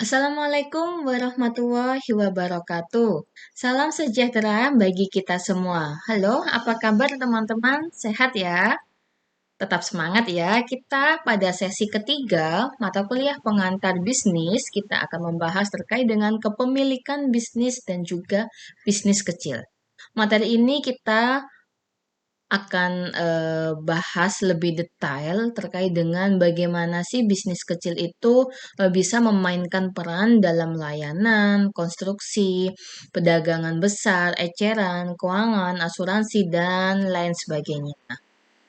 Assalamualaikum warahmatullahi wabarakatuh. Salam sejahtera bagi kita semua. Halo, apa kabar teman-teman? Sehat ya? Tetap semangat ya. Kita pada sesi ketiga mata kuliah pengantar bisnis, kita akan membahas terkait dengan kepemilikan bisnis dan juga bisnis kecil. Materi ini kita akan bahas lebih detail terkait dengan bagaimana sih bisnis kecil itu bisa memainkan peran dalam layanan, konstruksi, perdagangan besar, eceran, keuangan, asuransi, dan lain sebagainya.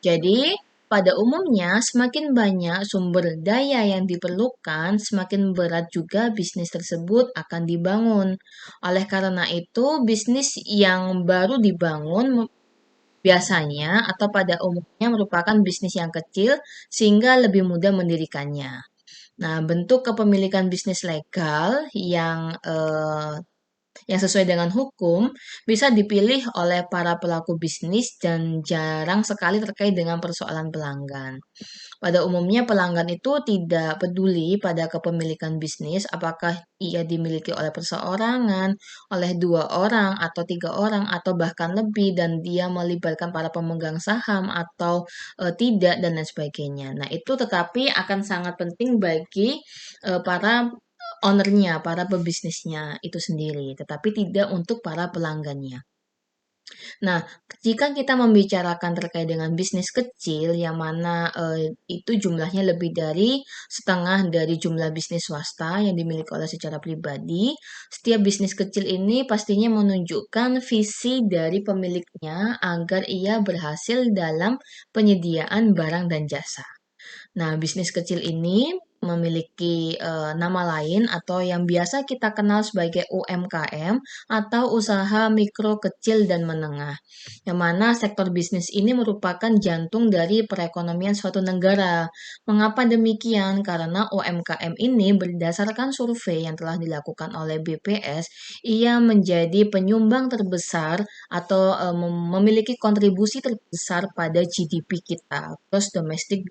Jadi, pada umumnya, semakin banyak sumber daya yang diperlukan, semakin berat juga bisnis tersebut akan dibangun. Oleh karena itu, bisnis yang baru dibangun biasanya atau pada umumnya merupakan bisnis yang kecil sehingga lebih mudah mendirikannya. Nah, bentuk kepemilikan bisnis legal yang sesuai dengan hukum bisa dipilih oleh para pelaku bisnis dan jarang sekali terkait dengan persoalan pelanggan. Pada umumnya pelanggan itu tidak peduli pada kepemilikan bisnis, apakah ia dimiliki oleh perseorangan, oleh 2 orang atau 3 orang atau bahkan lebih dan dia melibatkan para pemegang saham atau tidak dan lain sebagainya. Nah, itu tetapi akan sangat penting bagi para ownernya, para pebisnisnya itu sendiri, tetapi tidak untuk para pelanggannya. Nah, jika kita membicarakan terkait dengan bisnis kecil yang mana itu jumlahnya lebih dari setengah dari jumlah bisnis swasta yang dimiliki oleh secara pribadi, setiap bisnis kecil ini pastinya menunjukkan visi dari pemiliknya agar ia berhasil dalam penyediaan barang dan jasa. Nah, bisnis kecil ini memiliki nama lain atau yang biasa kita kenal sebagai UMKM atau usaha mikro kecil dan menengah. Yang mana sektor bisnis ini merupakan jantung dari perekonomian suatu negara. Mengapa demikian? Karena UMKM ini berdasarkan survei yang telah dilakukan oleh BPS, ia menjadi penyumbang terbesar atau memiliki kontribusi terbesar pada GDP kita, gross domestic,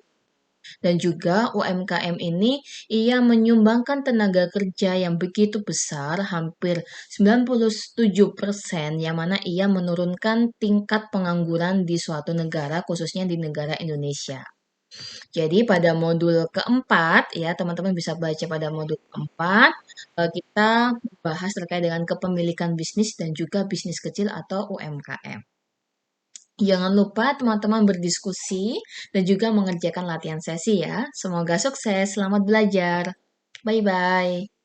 dan juga UMKM ini ia menyumbangkan tenaga kerja yang begitu besar, hampir 97%, yang mana ia menurunkan tingkat pengangguran di suatu negara, khususnya di negara Indonesia. Jadi pada modul keempat, ya teman-teman bisa baca pada modul keempat, kita bahas terkait dengan kepemilikan bisnis dan juga bisnis kecil atau UMKM. Jangan lupa teman-teman berdiskusi dan juga mengerjakan latihan sesi ya. Semoga sukses, selamat belajar. Bye-bye.